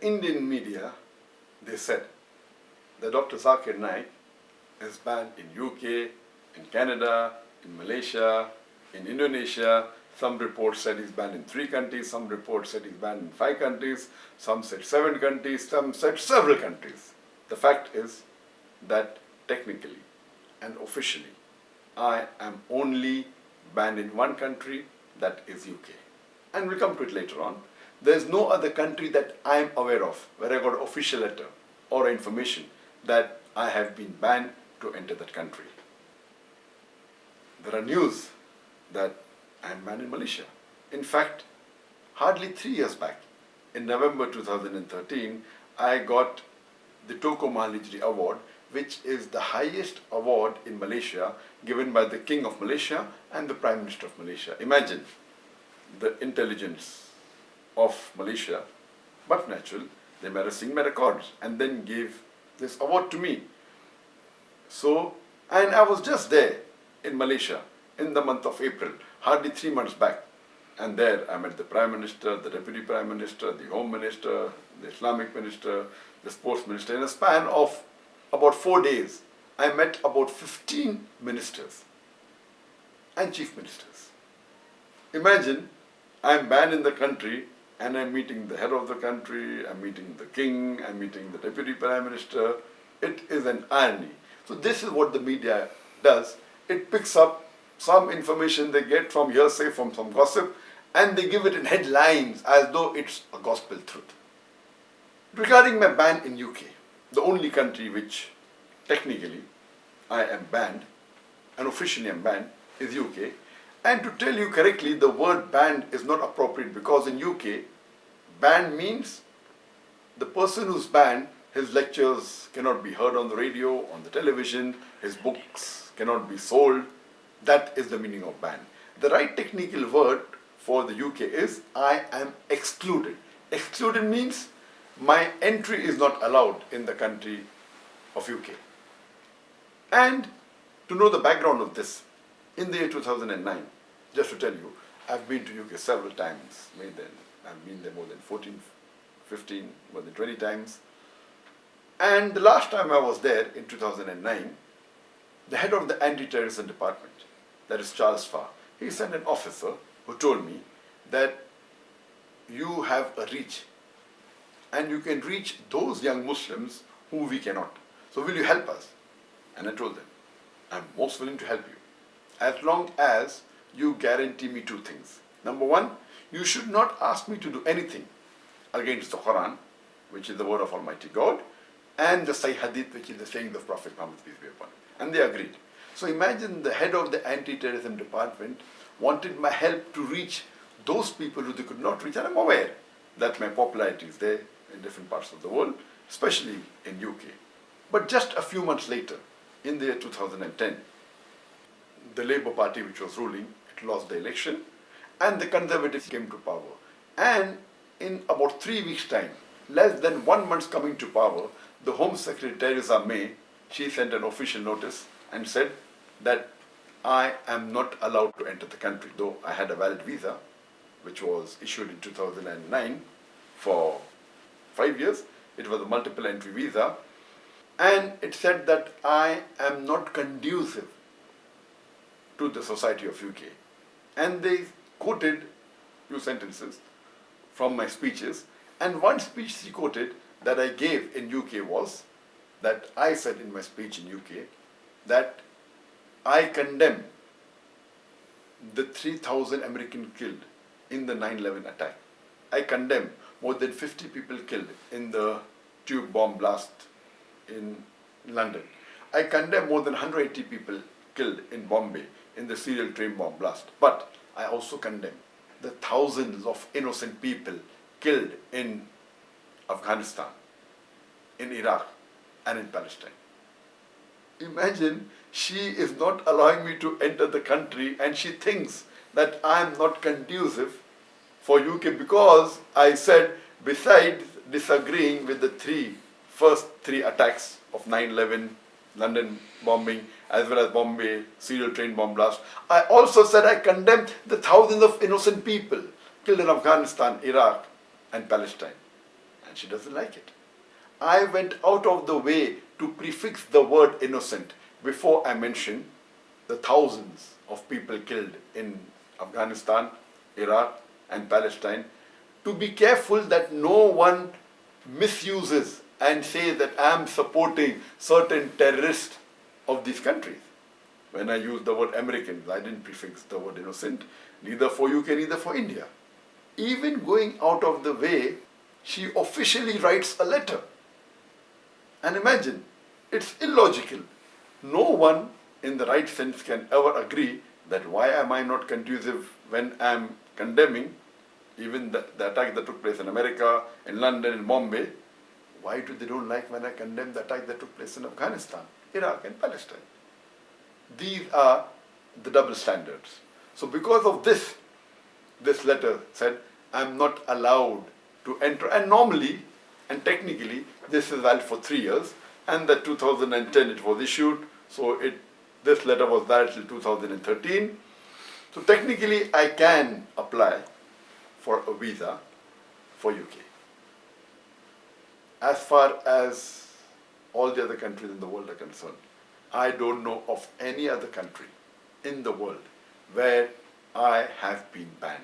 Indian media, they said that Dr. Zakir Naik is banned in UK, in Canada, in Malaysia, in Indonesia. Some reports said he's banned in 3 countries, some reports said he's banned in 5 countries, some said 7 countries, some said several countries. The fact is that technically and officially, I am only banned in 1 country, that is UK. And we'll come to it later on. There's no other country that I am aware of where I got an official letter or information that I have been banned to enter that country. There are news that I am banned in Malaysia. In fact, hardly 3 years back, in November 2013, I got the Toko Mahalijri Award, which is the highest award in Malaysia given by the King of Malaysia and the Prime Minister of Malaysia. Imagine the intelligence of Malaysia, but natural, they made my records and then gave this award to me. So, and I was just there in Malaysia in the month of April, hardly 3 months back. And there I met the Prime Minister, the Deputy Prime Minister, the Home Minister, the Islamic Minister, the Sports Minister. In a span of about 4 days, I met about 15 ministers and chief ministers. Imagine, I'm banned in the country and I'm meeting the head of the country, I'm meeting the king, I'm meeting the Deputy Prime Minister. It is an irony. So this is what the media does. It picks up some information they get from hearsay, from some gossip, and they give it in headlines as though it's a gospel truth. Regarding my ban in UK, the only country which technically I am banned and officially am banned is UK. And to tell you correctly, the word banned is not appropriate because in UK, banned means the person who's banned, his lectures cannot be heard on the radio, on the television, his books cannot be sold. That is the meaning of ban. The right technical word for the UK is I am excluded. Excluded means my entry is not allowed in the country of UK. And to know the background of this, in the year 2009, just to tell you, I've been to UK several times. I've been there more than 14, 15, more than 20 times. And the last time I was there in 2009, the head of the anti-terrorism department, that is Charles Farr, he sent an officer who told me that you have a reach and you can reach those young Muslims who we cannot. So will you help us? And I told them, I'm most willing to help you as long as you guarantee me 2 things. Number 1, you should not ask me to do anything against the Quran, which is the word of Almighty God, and the Sahih Hadith, which is the saying of Prophet Muhammad, peace be upon him. And they agreed. So imagine the head of the anti-terrorism department wanted my help to reach those people who they could not reach. And I'm aware that my popularity is there in different parts of the world, especially in UK. But just a few months later, in the year 2010, the Labour Party, which was ruling, it lost the election, and the Conservatives came to power. And in about 3 weeks' time, less than 1 month coming to power, the Home Secretary Theresa May, she sent an official notice and said that I am not allowed to enter the country, though I had a valid visa, which was issued in 2009 for 5 years. It was a multiple entry visa. And it said that I am not conducive to the society of UK. And they quoted few sentences from my speeches. And one speech she quoted that I gave in UK was that I said in my speech in UK that I condemn the 3,000 Americans killed in the 9/11 attack. I condemn more than 50 people killed in the tube bomb blast in London. I condemn more than 180 people killed in Bombay in the serial train bomb blast. But I also condemn the thousands of innocent people killed in Afghanistan, in Iraq, and in Palestine. Imagine, she is not allowing me to enter the country and she thinks that I am not conducive for UK because I said, besides disagreeing with the first three attacks of 9/11, London bombing, as well as Bombay serial train bomb blast, I also said I condemned the thousands of innocent people killed in Afghanistan, Iraq, and Palestine. and she doesn't like it. I went out of the way to prefix the word innocent before I mentioned the thousands of people killed in Afghanistan, Iraq, and Palestine, to be careful that no one misuses and says that I am supporting certain terrorists of these countries. When I used the word Americans, I didn't prefix the word innocent, neither for UK, neither for India. Even going out of the way, she officially writes a letter. And imagine, it's illogical. No one in the right sense can ever agree that why am I not conducive when I'm condemning even the attack that took place in America, in London, in Bombay. Why do they don't like when I condemn the attack that took place in Afghanistan, Iraq, and Palestine? These are the double standards. So because of this, this letter said, I'm not allowed to enter. And normally, and technically, this is valid for 3 years. And that 2010 it was issued. So this letter was valid till 2013. So technically, I can apply for a visa for UK. As far as all the other countries in the world are concerned, I don't know of any other country in the world where I have been banned.